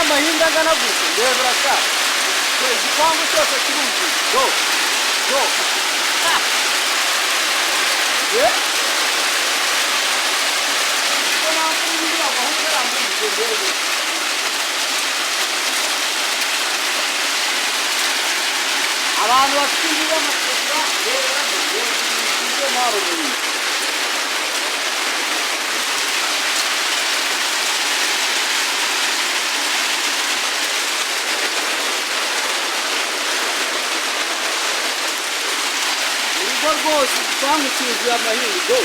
amahinga angana gutya ndebera sha igipangu cyose kiruzuye do abantu bafite inzu y'amategura ndebera ibyo mwarumenye urugo rwose igipangu cyuzuye amahinga